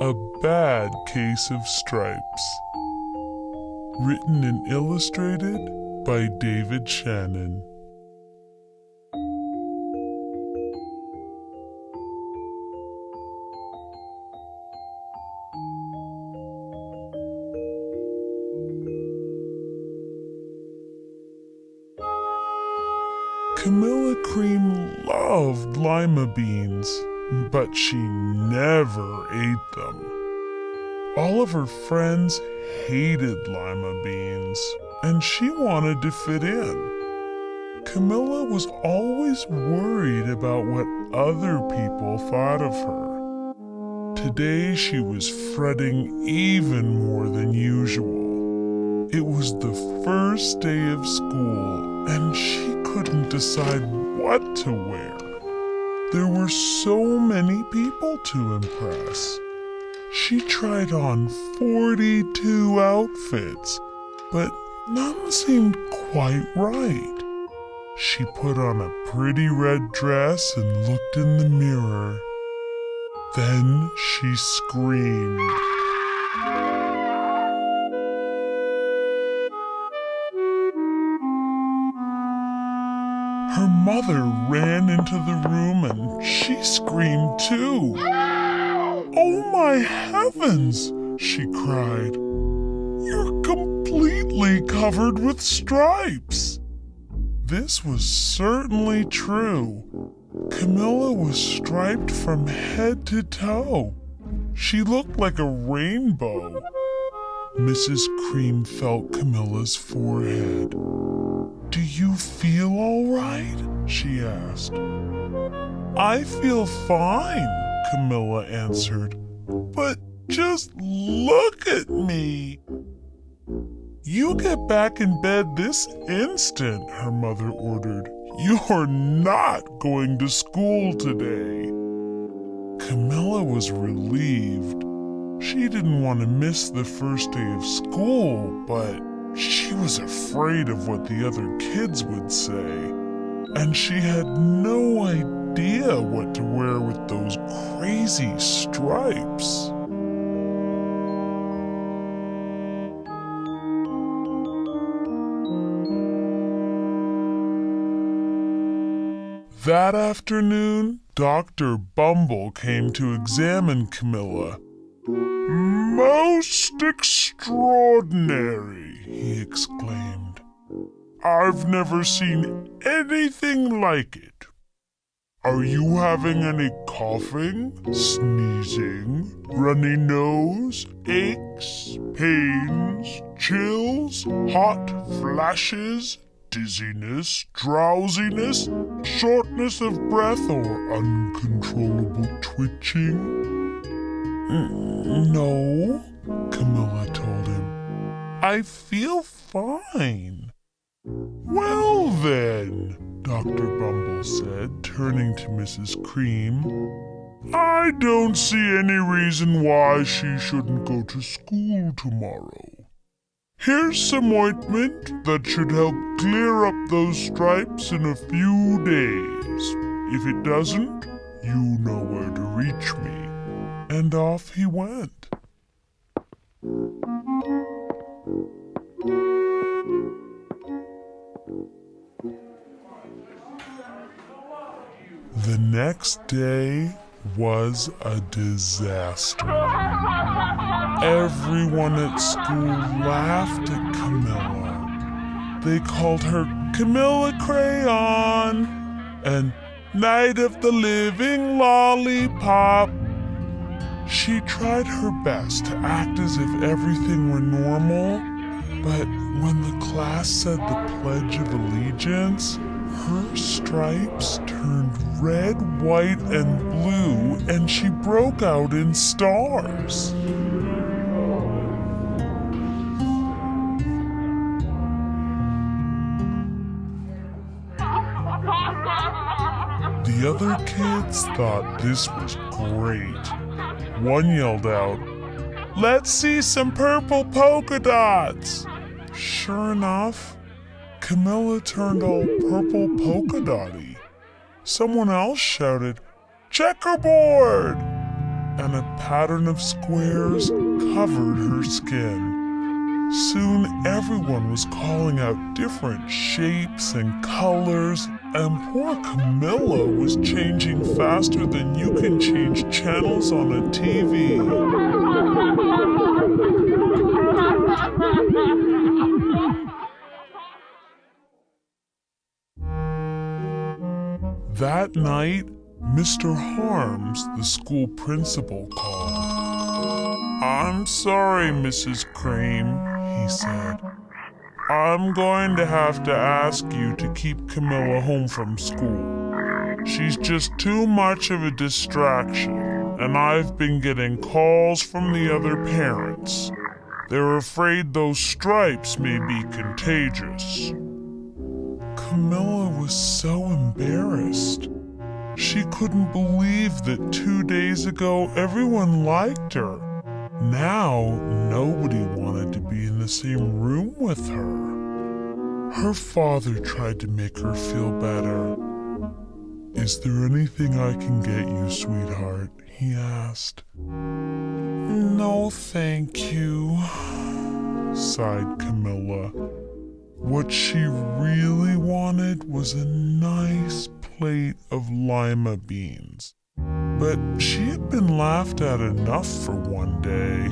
A Bad Case of Stripes. Written and illustrated by David Shannon. Camilla Cream loved lima beans, but she never ate them. All of her friends hated lima beans, and she wanted to fit in. Camilla was always worried about what other people thought of her. Today she was fretting even more than usual. It was the first day of school, and she couldn't decide what to wear. There were so many people to impress. She tried on 42 outfits, but none seemed quite right. She put on a pretty red dress and looked in the mirror. Then she screamed. Her mother ran into the room and she screamed too. "Oh my heavens!" she cried. "You're completely covered with stripes!" This was certainly true. Camilla was striped from head to toe. She looked like a rainbow. Mrs. Cream felt Camilla's forehead. "Do you feel all right?" she asked. "I feel fine," Camilla answered. "But just look at me." "You get back in bed this instant," her mother ordered. "You're not going to school today." Camilla was relieved. She didn't want to miss the first day of school, but she was afraid of what the other kids would say, and she had no idea what to wear with those crazy stripes. That afternoon, Dr. Bumble came to examine Camilla. "Most extraordinary," he exclaimed. "I've never seen anything like it. Are you having any coughing, sneezing, runny nose, aches, pains, chills, hot flashes, dizziness, drowsiness, shortness of breath, or uncontrollable twitching?" "No," Camilla told him. "I feel fine." "Well then," Dr. Bumble said, turning to Mrs. Cream, "I don't see any reason why she shouldn't go to school tomorrow. Here's some ointment that should help clear up those stripes in a few days. If it doesn't, you know where to reach me." And off he went. The next day was a disaster. Everyone at school laughed at Camilla. They called her Camilla Crayon and Night of the Living Lollipop. She tried her best to act as if everything were normal, but when the class said the Pledge of Allegiance, her stripes turned red, white, and blue, and she broke out in stars. The other kids thought this was great. One yelled out, "Let's see some purple polka dots!" Sure enough, Camilla turned all purple polka dotty. Someone else shouted, "Checkerboard!" and a pattern of squares covered her skin. Soon everyone was calling out different shapes and colors, and poor Camilla was changing faster than you can change channels on a TV. That night, Mr. Harms, the school principal, called. "I'm sorry, Mrs. Cream," he said. "I'm going to have to ask you to keep Camilla home from school. She's just too much of a distraction, and I've been getting calls from the other parents. They're afraid those stripes may be contagious." Camilla was so embarrassed. She couldn't believe that 2 days ago everyone liked her. Now nobody wanted to be in the same room with her. Her father tried to make her feel better. "Is there anything I can get you, sweetheart?" he asked. "No, thank you," sighed Camilla. What she really wanted was a nice plate of lima beans. But she had been laughed at enough for one day.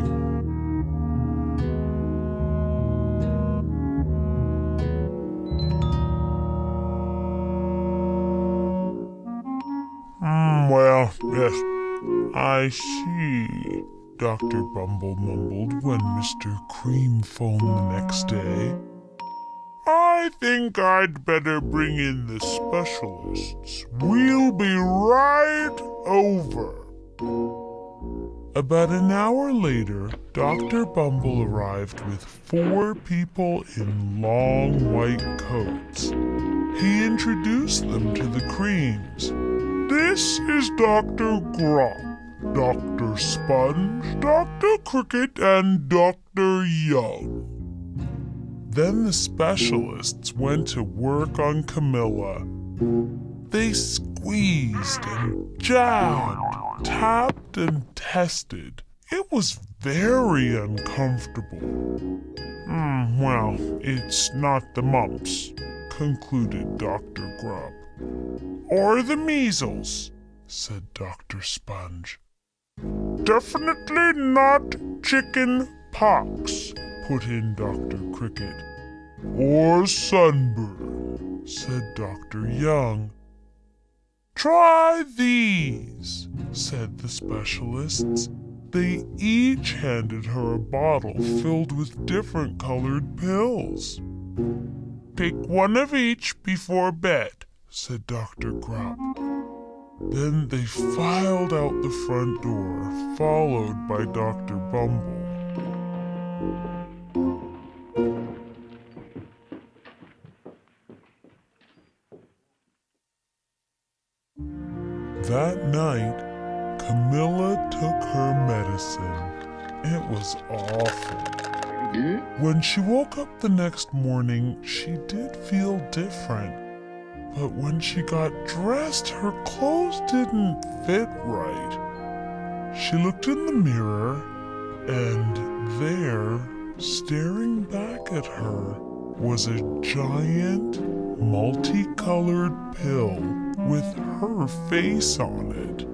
Well, yes, I see," Dr. Bumble mumbled when Mr. Cream phoned the next day. "I think I'd better bring in the specialists. We'll be right over." About an hour later, Dr. Bumble arrived with 4 people in long white coats. He introduced them to the Creams. "This is Dr. Grop, Dr. Sponge, Dr. Cricket, and Dr. Young." Then the specialists went to work on Camilla. They squeezed and jabbed, tapped and tested. It was very uncomfortable. Well, it's not the mumps," concluded Dr. Grub. "Or the measles," said Dr. Sponge. "Definitely not chicken pox," put in Dr. Cricket. "Or sunburn," said Dr. Young. "Try these," said the specialists. They each handed her a bottle filled with different colored pills. "Take one of each before bed," said Dr. Grubb. Then they filed out the front door, followed by Dr. Bumble. That night, Camilla took her medicine. It was awful. When she woke up the next morning, she did feel different. But when she got dressed, her clothes didn't fit right. She looked in the mirror, and there, staring back at her, was a giant, multicolored pill with her face on it.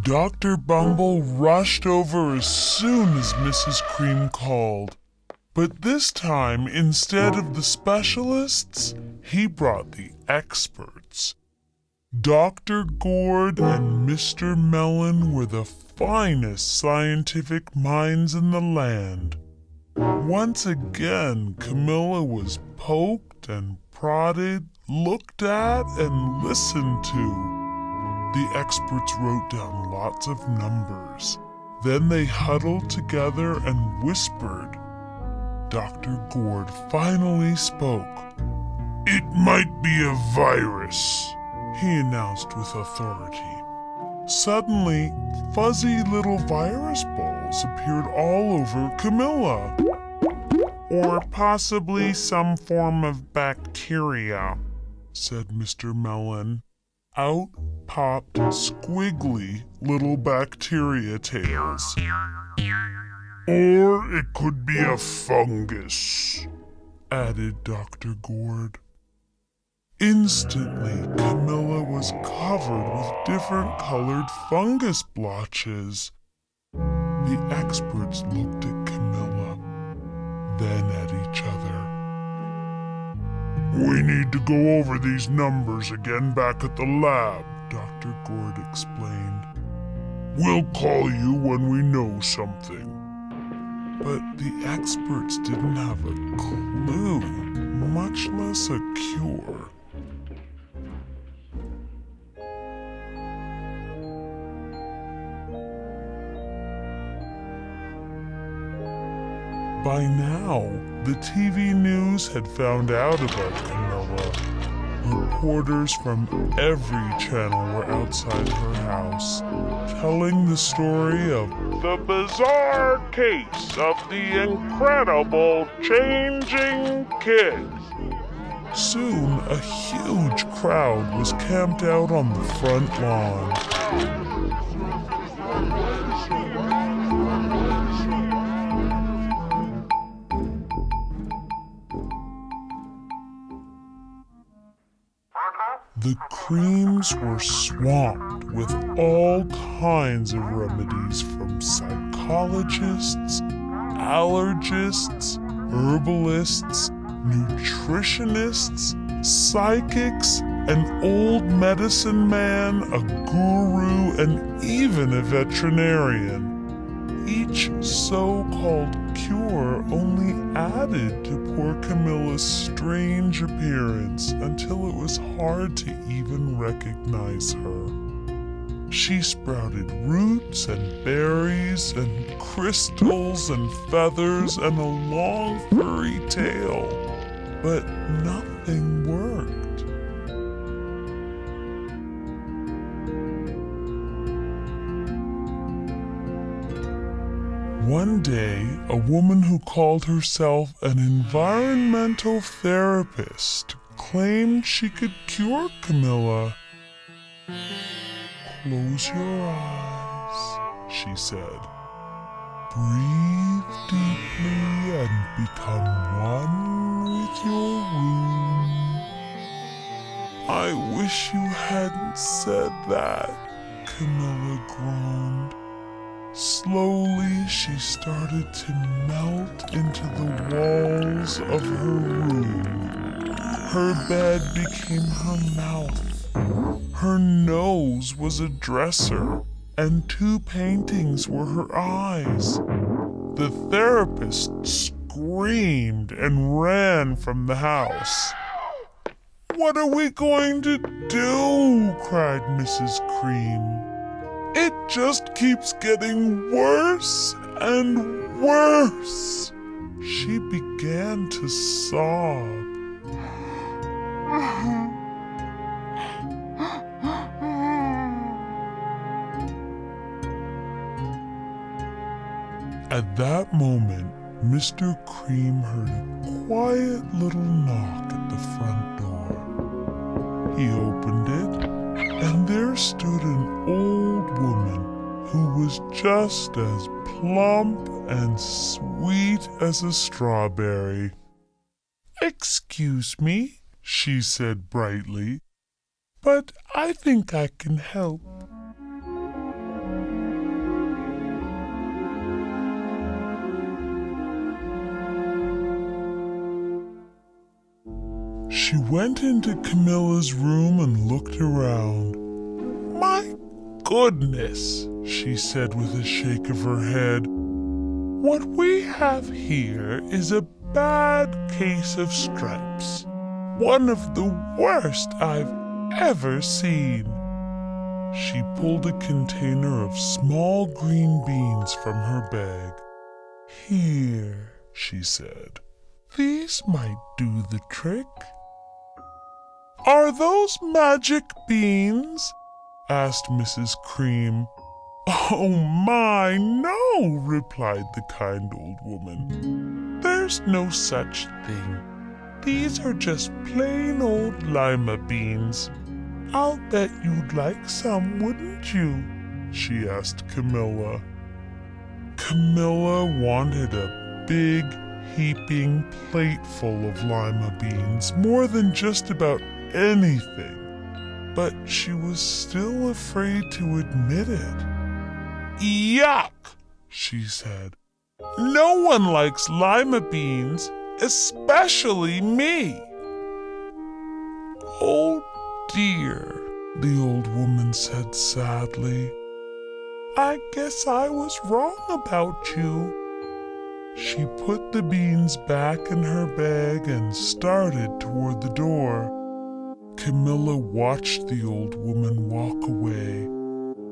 Dr. Bumble rushed over as soon as Mrs. Cream called. But this time, instead of the specialists, he brought the experts. Dr. Gourd and Mr. Mellon were the finest scientific minds in the land. Once again, Camilla was poked and prodded, looked at, and listened to. The experts wrote down lots of numbers. Then they huddled together and whispered. Dr. Gourd finally spoke. "It might be a virus," he announced with authority. Suddenly, fuzzy little virus balls appeared all over Camilla. or possibly some form of bacteria," said Mr. Melon. Out popped squiggly little bacteria tails. "Or it could be a fungus," added Dr. Gourd. Instantly, Camilla was covered with different colored fungus blotches. The experts looked at Camilla, then at each other. "We need to go over these numbers again back at the lab," Dr. Gourd explained. "We'll call you when we know something." But the experts didn't have a clue, much less a cure. By now, the TV news had found out about Camilla. Reporters from every channel were outside her house, telling the story of the bizarre case of the incredible changing kid. Soon, a huge crowd was camped out on the front lawn. The creams were swamped with all kinds of remedies from psychologists, allergists, herbalists, nutritionists, psychics, an old medicine man, a guru, and even a veterinarian. Each so-called cure only added to poor Camilla's strange appearance until it was hard to even recognize her. She sprouted roots and berries and crystals and feathers and a long furry tail, but nothing worked. One day, a woman who called herself an environmental therapist claimed she could cure Camilla. "Close your eyes," she said. "Breathe deeply and become one with your wound." "I wish you hadn't said that," Camilla groaned. Slowly, she started to melt into the walls of her room. Her bed became her mouth. Her nose was a dresser, and 2 paintings were her eyes. The therapist screamed and ran from the house. "What are we going to do?" cried Mrs. Cream. "It just keeps getting worse and worse." She began to sob. At that moment, Mr. Cream heard a quiet little knock at the front door. He opened it, and there stood an old woman who was just as plump and sweet as a strawberry. "Excuse me," she said brightly, "but I think I can help." She went into Camilla's room and looked around. "My goodness," she said with a shake of her head. "What we have here is a bad case of stripes. One of the worst I've ever seen." She pulled a container of small green beans from her bag. "Here," she said. "These might do the trick." "Are those magic beans?" asked Mrs. Cream. "Oh my, no," replied the kind old woman. "They're There's no such thing. These are just plain old lima beans. I'll bet you'd like some, wouldn't you? She asked Camilla. Camilla wanted a big, heaping plate full of lima beans, more than just about anything, but she was still afraid to admit it. Yuck, she said. No one likes lima beans, especially me. Oh dear, the old woman said sadly. I guess I was wrong about you. She put the beans back in her bag and started toward the door. Camilla watched the old woman walk away.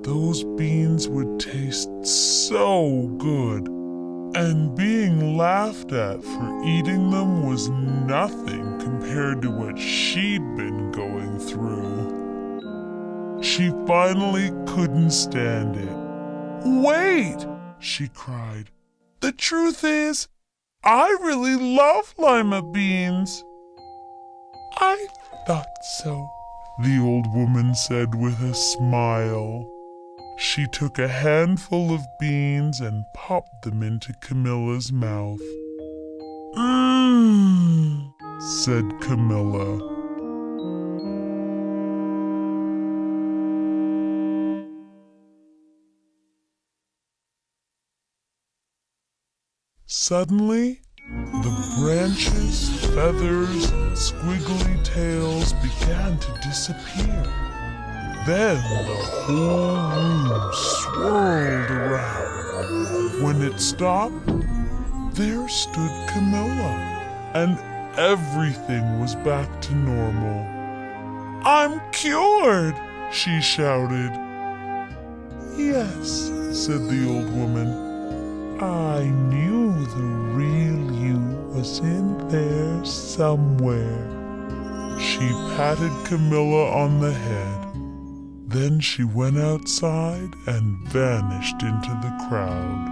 Those beans would taste so good, and being laughed at for eating them was nothing compared to what she'd been going through. She finally couldn't stand it. Wait, she cried. The truth is, I really love lima beans. I thought so, the old woman said with a smile. She took a handful of beans and popped them into Camilla's mouth. Mmm, said Camilla. Suddenly, the branches, feathers, and squiggly tails began to disappear. Then the whole room swirled around. When it stopped, there stood Camilla, and everything was back to normal. I'm cured, she shouted. Yes, said the old woman. I knew the real you was in there somewhere. She patted Camilla on the head. Then she went outside and vanished into the crowd.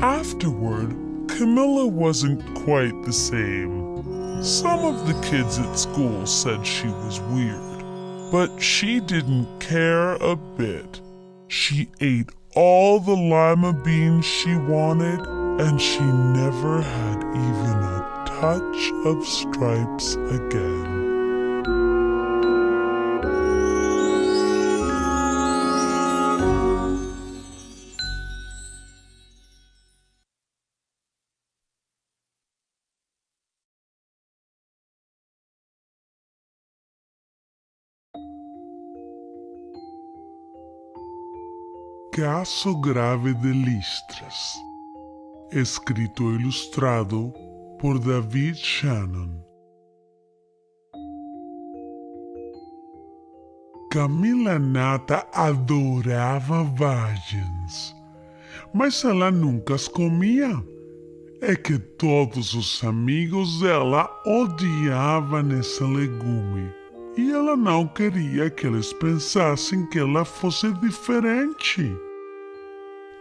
Afterward, Camilla wasn't quite the same. Some of the kids at school said she was weird, but she didn't care a bit. She ate all the lima beans she wanted, and she never had even a touch of stripes again. Caso grave de listras. Escrito e ilustrado por David Shannon. Camila Nata adorava vagens, mas ela nunca as comia. É que todos os amigos dela odiavam esse legume e ela não queria que eles pensassem que ela fosse diferente.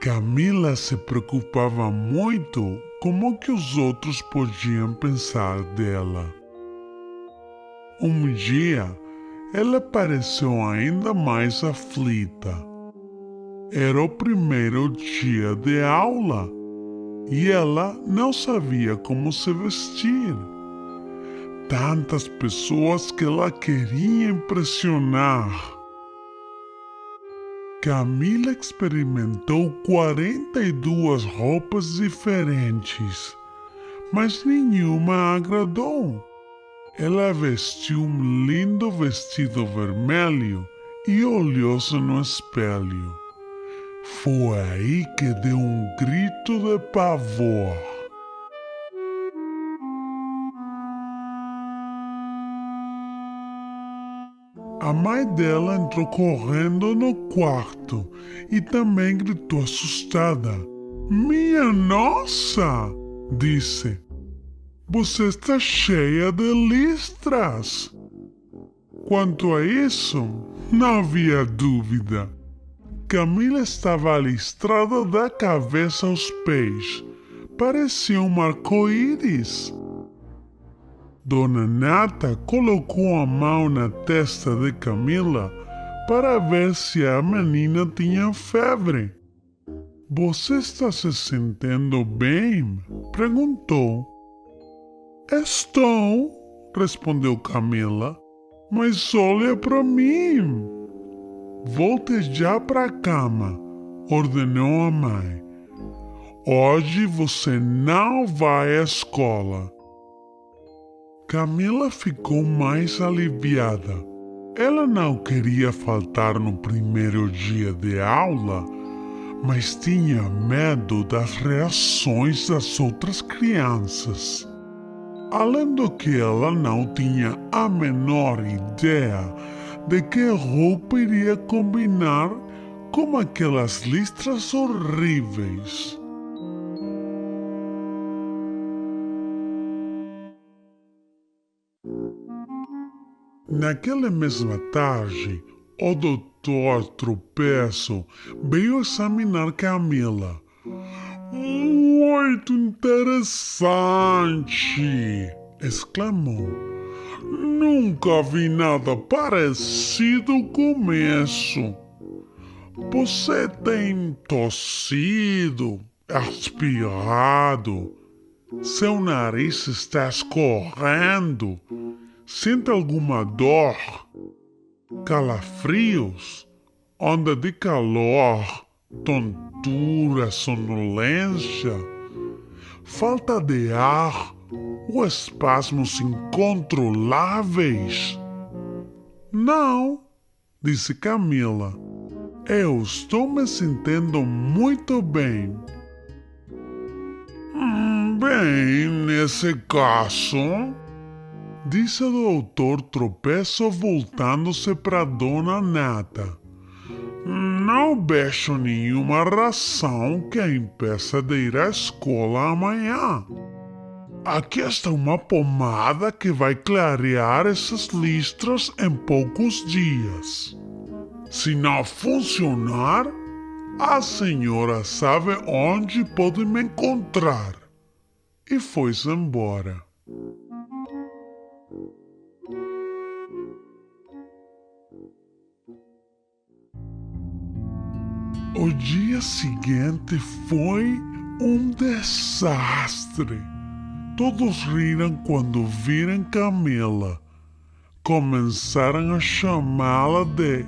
Camila se preocupava muito com o que os outros podiam pensar dela. Um dia, ela pareceu ainda mais aflita. Era o primeiro dia de aula e ela não sabia como se vestir. Tantas pessoas que ela queria impressionar. Camila experimentou 42 roupas diferentes, mas nenhuma agradou. Ela vestiu um lindo vestido vermelho e olhou-se no espelho. Foi aí que deu um grito de pavor. A mãe dela entrou correndo no quarto e também gritou assustada. Minha nossa! Disse. Você está cheia de listras. Quanto a isso, não havia dúvida. Camila estava listrada da cabeça aos pés. Parecia um arco-íris. Dona Nata colocou a mão na testa de Camila para ver se a menina tinha febre. Você está se sentindo bem? Perguntou. Estou, respondeu Camila. Mas olha para mim. Volte já para a cama, ordenou a mãe. Hoje você não vai à escola. Camila ficou mais aliviada. Ela não queria faltar no primeiro dia de aula, mas tinha medo das reações das outras crianças. Além do que ela não tinha a menor ideia de que roupa iria combinar com aquelas listras horríveis. Naquela mesma tarde, o doutor Tropeço veio examinar Camila. Muito interessante! Exclamou. Nunca vi nada parecido com isso. Você tem tossido, aspirado, seu nariz está escorrendo, sente alguma dor, calafrios, onda de calor, tontura, sonolência, falta de ar ou espasmos incontroláveis? Não, disse Camila. Eu estou me sentindo muito bem. Bem, nesse caso, disse o doutor Tropeço voltando-se para Dona Nata. Não vejo nenhuma razão que a impeça de ir à escola amanhã. Aqui está uma pomada que vai clarear essas listras em poucos dias. Se não funcionar, a senhora sabe onde pode me encontrar. E foi-se embora. O dia seguinte foi um desastre. Todos riram quando viram Camila. Começaram a chamá-la de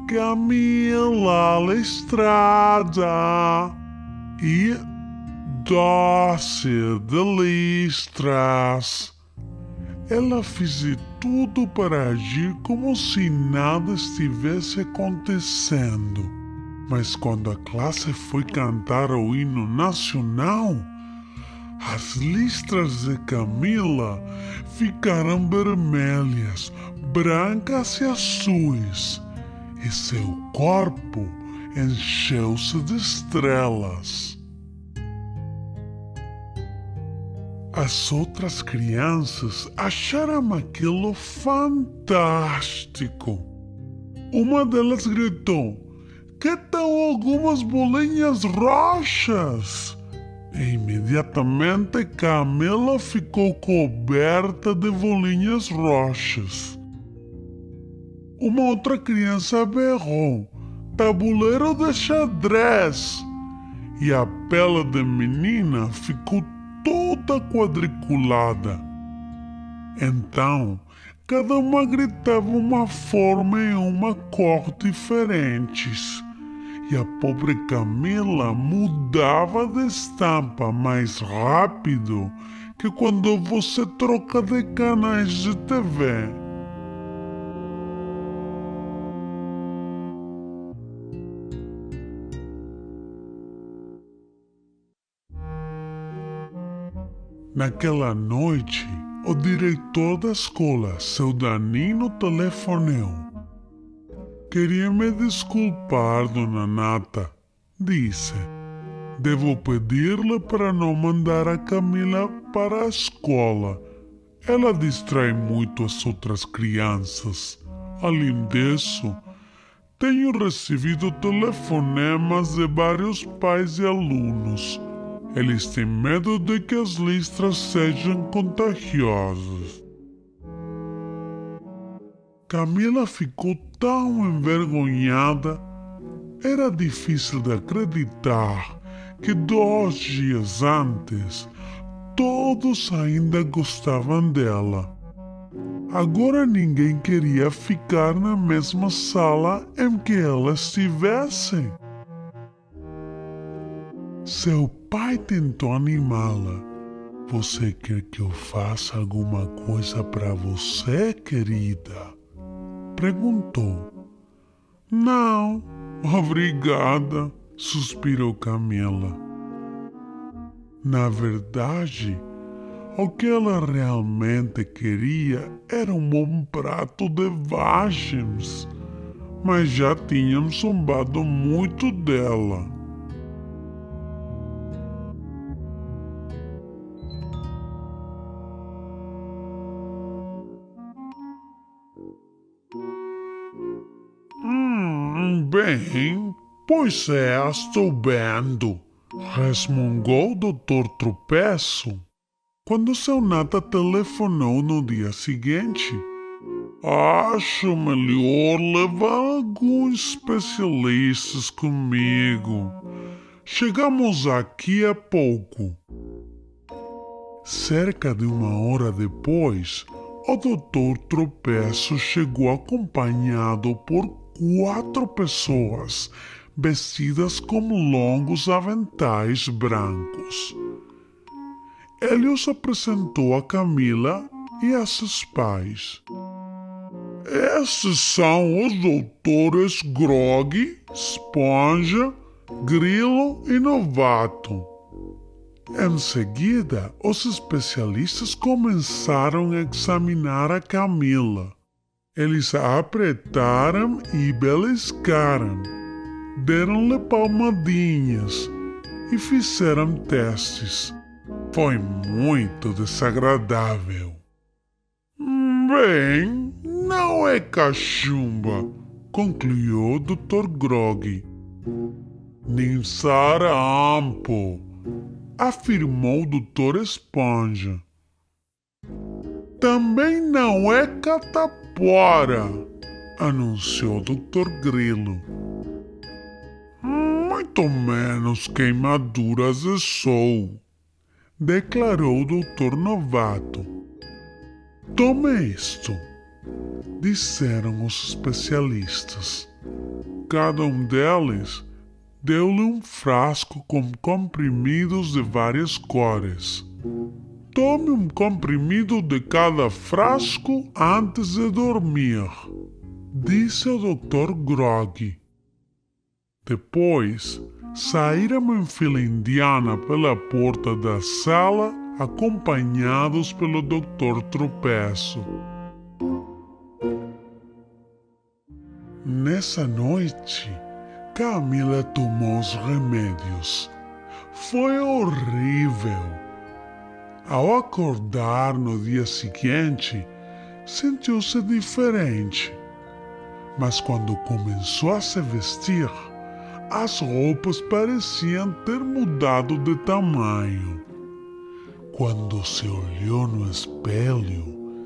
Camila Listrada e Doce de Listras. Ela fez de tudo para agir como se nada estivesse acontecendo. Mas quando a classe foi cantar o hino nacional, as listras de Camila ficaram vermelhas, brancas e azuis, e seu corpo encheu-se de estrelas. As outras crianças acharam aquilo fantástico. Uma delas gritou: "Que tal algumas bolinhas roxas?" E imediatamente Camila ficou coberta de bolinhas roxas. Uma outra criança berrou: "Tabuleiro de xadrez!" E a pele da menina ficou toda quadriculada. Então, cada uma gritava uma forma e uma cor diferentes. E a pobre Camila mudava de estampa mais rápido que quando você troca de canais de TV. Naquela noite, o diretor da escola, seu Danilo, telefonou. "Queria me desculpar, Dona Nata", disse. "Devo pedir-lhe para não mandar a Camila para a escola. Ela distrai muito as outras crianças. Além disso, tenho recebido telefonemas de vários pais e alunos. Eles têm medo de que as listras sejam contagiosas. Camila ficou tão envergonhada. Era difícil de acreditar que 2 dias antes todos ainda gostavam dela. Agora ninguém queria ficar na mesma sala em que ela estivesse. Seu pai tentou animá-la. Você quer que eu faça alguma coisa para você, querida? Perguntou. Não, obrigada, suspirou Camila. Na verdade, o que ela realmente queria era um bom prato de vagens, mas já tinham zombado muito dela. Bem, pois é, estou vendo, resmungou o Dr. Tropeço. Quando seu nata telefonou no dia seguinte, acho melhor levar alguns especialistas comigo. Chegamos aqui há pouco. Cerca de 1 hora depois, o Dr. Tropeço chegou acompanhado por 4 pessoas vestidas com longos aventais brancos. Ele os apresentou a Camila e a seus pais. Esses são os doutores Grog, Esponja, Grilo e Novato. Em seguida, os especialistas começaram a examinar a Camila. Eles a apertaram e beliscaram, deram-lhe palmadinhas e fizeram testes. Foi muito desagradável. Bem, não é cachumba, concluiu o Dr. Grog. Nem sarampo, afirmou o Dr. Esponja. Também não é catapora, anunciou o Dr. Grilo. Muito menos queimaduras de sol, declarou o Dr. Novato. Tome isto, disseram os especialistas. Cada um deles deu-lhe um frasco com comprimidos de várias cores. Tome um comprimido de cada frasco antes de dormir, disse o Dr. Grog. Depois, saíram em fila indiana pela porta da sala, acompanhados pelo Dr. Tropeço. Nessa noite, Camila tomou os remédios. Foi horrível. Ao acordar no dia seguinte, sentiu-se diferente. Mas quando começou a se vestir, as roupas pareciam ter mudado de tamanho. Quando se olhou no espelho,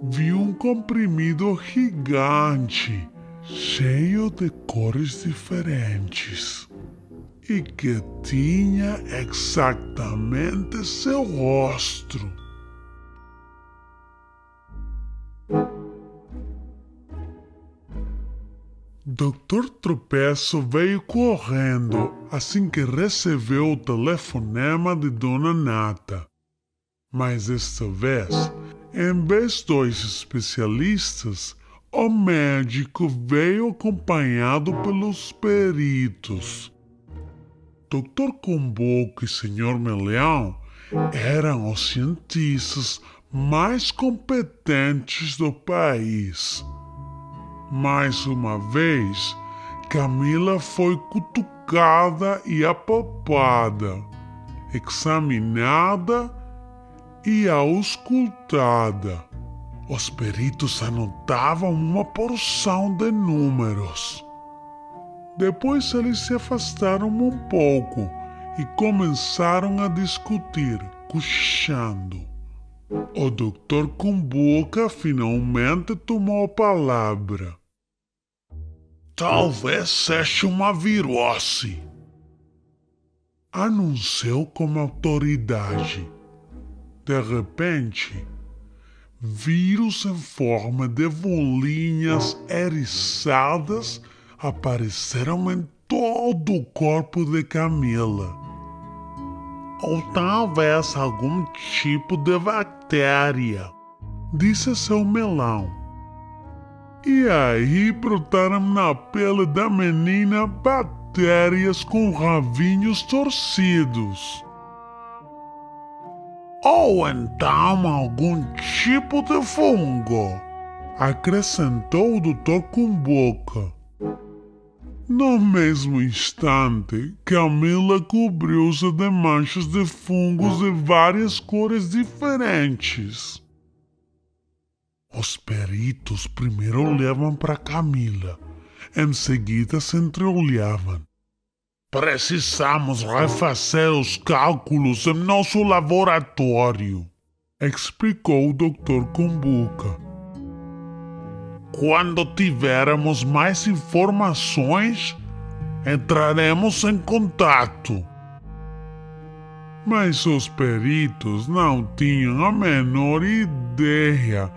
viu um comprimido gigante, cheio de cores diferentes, e que tinha exatamente seu rosto. Dr. Tropeço veio correndo assim que recebeu o telefonema de Dona Nata. Mas esta vez, em vez de 2 especialistas, o médico veio acompanhado pelos peritos. Dr. Comboco e Sr. Meleão eram os cientistas mais competentes do país. Mais uma vez, Camila foi cutucada e apalpada, examinada e auscultada. Os peritos anotavam uma porção de números. Depois eles se afastaram um pouco e começaram a discutir, cochichando. O doutor Cumbuca finalmente tomou a palavra. Talvez seja uma virose, anunciou com autoridade. De repente, vírus em forma de bolinhas eriçadas apareceram em todo o corpo de Camila. Ou talvez algum tipo de bactéria, disse seu melão. E aí brotaram na pele da menina bactérias com rabinhos torcidos. Ou então algum tipo de fungo, acrescentou o doutor Cumbuca. No mesmo instante, Camila cobriu-se de manchas de fungos de várias cores diferentes. Os peritos primeiro olhavam para Camila, em seguida se entreolhavam. Precisamos refazer os cálculos em nosso laboratório, explicou o Dr. Cumbuca. Quando tivermos mais informações, entraremos em contato. Mas os peritos não tinham a menor ideia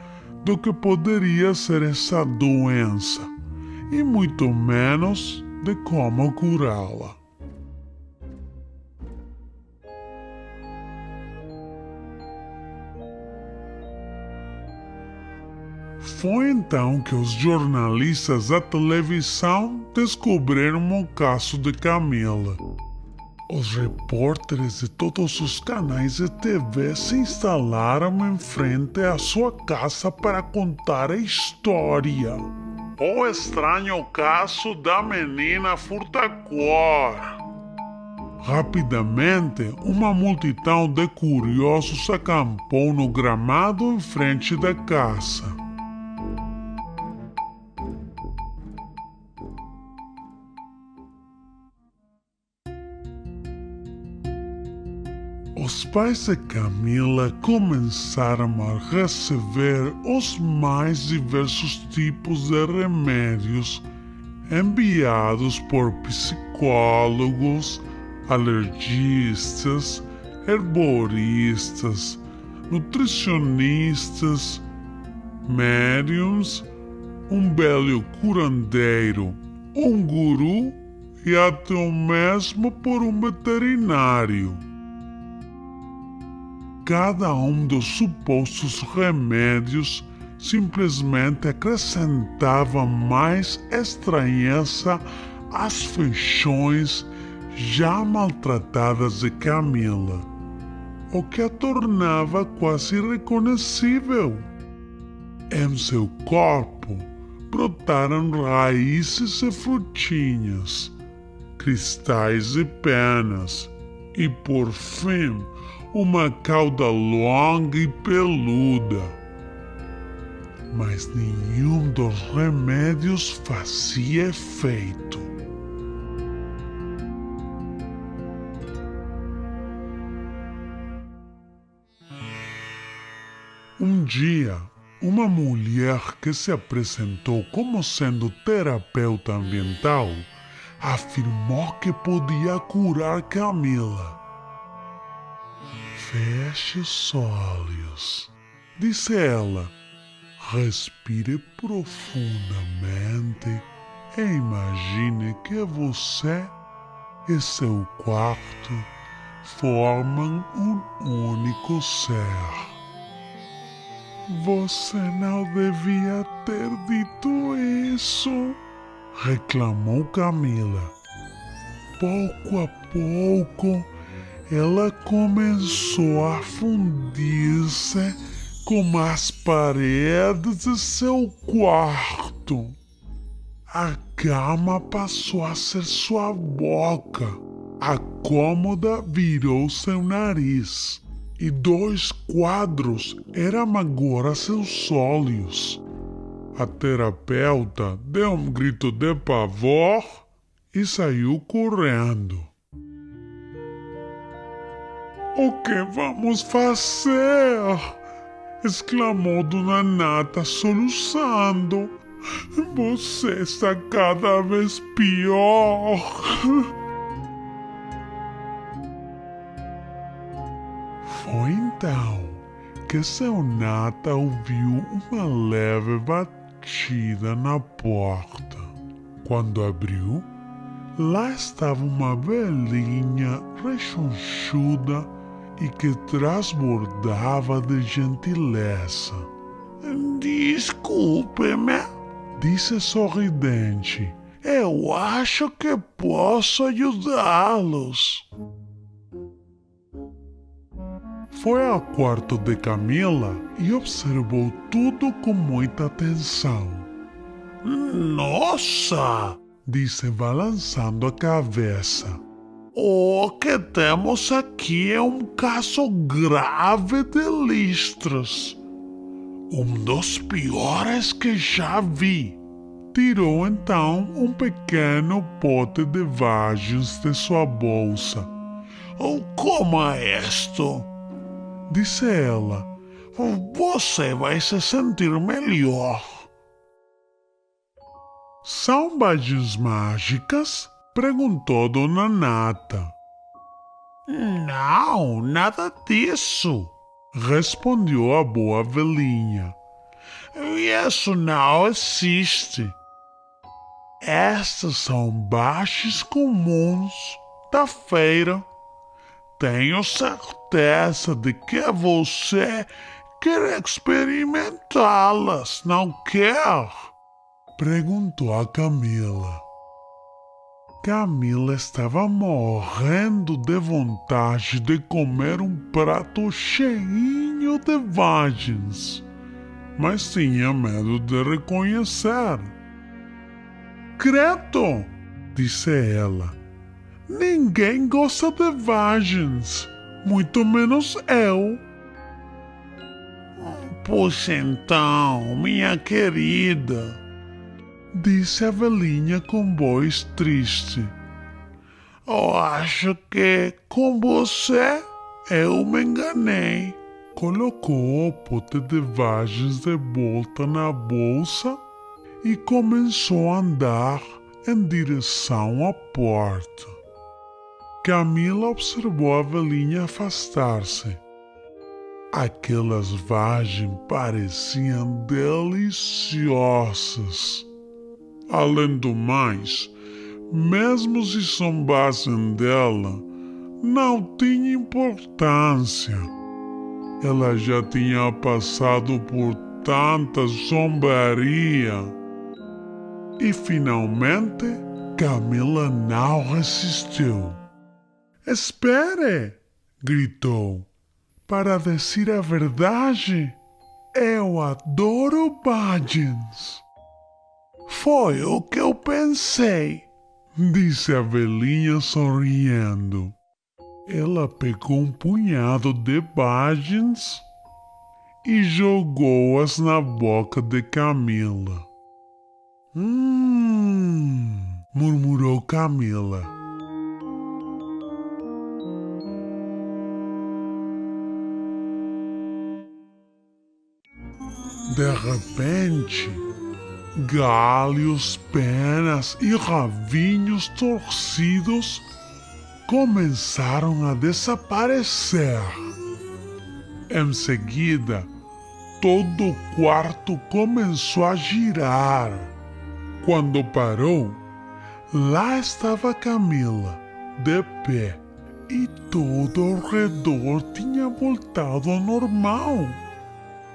do que poderia ser essa doença, e muito menos de como curá-la. Foi então que os jornalistas da televisão descobriram o caso de Camila. Os repórteres de todos os canais de TV se instalaram em frente à sua casa para contar a história. O estranho caso da menina furta-cor. Rapidamente, uma multidão de curiosos acampou no gramado em frente da casa. Os pais de Camila começaram a receber os mais diversos tipos de remédios enviados por psicólogos, alergistas, herboristas, nutricionistas, médiums, um belo curandeiro, um guru e até mesmo por um veterinário. Cada um dos supostos remédios simplesmente acrescentava mais estranheza às feições já maltratadas de Camila, o que a tornava quase irreconhecível. Em seu corpo brotaram raízes e frutinhas, cristais e penas, e por fim, uma cauda longa e peluda. Mas nenhum dos remédios fazia efeito. Um dia, uma mulher que se apresentou como sendo terapeuta ambiental afirmou que podia curar Camila. Feche os olhos, disse ela. Respire profundamente e imagine que você e seu quarto formam um único ser. Você não devia ter dito isso, reclamou Camila. Pouco a pouco, ela começou a fundir-se com as paredes de seu quarto. A cama passou a ser sua boca, a cômoda virou seu nariz e 2 quadros eram agora seus olhos. A terapeuta deu um grito de pavor e saiu correndo. O que vamos fazer? Exclamou Dona Nata, soluçando. Você está cada vez pior. Foi então que seu Nata ouviu uma leve batida na porta. Quando abriu, lá estava uma velhinha rechonchuda e que transbordava de gentileza. Desculpe-me, disse sorridente. Eu acho que posso ajudá-los. Foi ao quarto de Camila e observou tudo com muita atenção. Nossa! Disse balançando a cabeça. O que temos aqui é um caso grave de listras. Um dos piores que já vi. Tirou então um pequeno pote de vagens de sua bolsa. Coma isto, disse ela. Você vai se sentir melhor. São vagens mágicas? Perguntou Dona Nata. Não, nada disso, respondeu a boa velhinha. Isso não existe. Estas são vagens comuns da feira. Tenho certeza de que você quer experimentá-las, não quer? Perguntou a Camila. Camila estava morrendo de vontade de comer um prato cheinho de vagens, mas tinha medo de reconhecer. Credo, disse ela, ninguém gosta de vagens, muito menos eu. Pois então, minha querida, disse a velhinha com voz triste. Eu acho que com você eu me enganei. Colocou o pote de vagens de volta na bolsa e começou a andar em direção à porta. Camila observou a velhinha afastar-se. Aquelas vagens pareciam deliciosas. Além do mais, mesmo se zombassem dela, não tinha importância. Ela já tinha passado por tanta zombaria. E finalmente, Camila não resistiu. Espere! Gritou. Para dizer a verdade, eu adoro vagens. Foi o que eu pensei, disse a velhinha sorrindo. Ela pegou um punhado de vagens e jogou-as na boca de Camila. Murmurou Camila. De repente, galhos, penas e ravinhos torcidos começaram a desaparecer. Em seguida, todo o quarto começou a girar. Quando parou, lá estava Camila, de pé, e todo ao redor tinha voltado ao normal.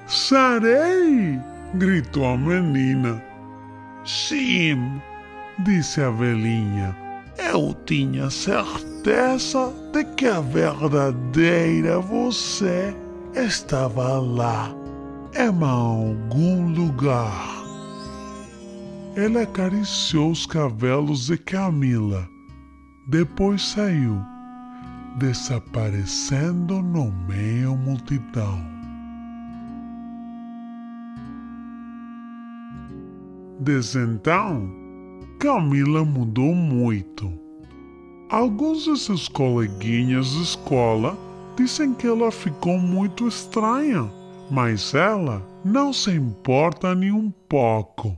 Sarei! Gritou a menina. Sim, disse a velhinha. Eu tinha certeza de que a verdadeira você estava lá, em algum lugar. Ela acariciou os cabelos de Camila. Depois saiu, desaparecendo no meio multidão. Desde então, Camila mudou muito. Alguns de seus coleguinhas de escola dizem que ela ficou muito estranha, mas ela não se importa nem um pouco.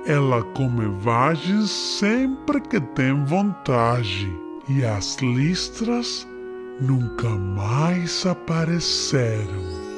Ela come vagens sempre que tem vontade e as listras nunca mais apareceram.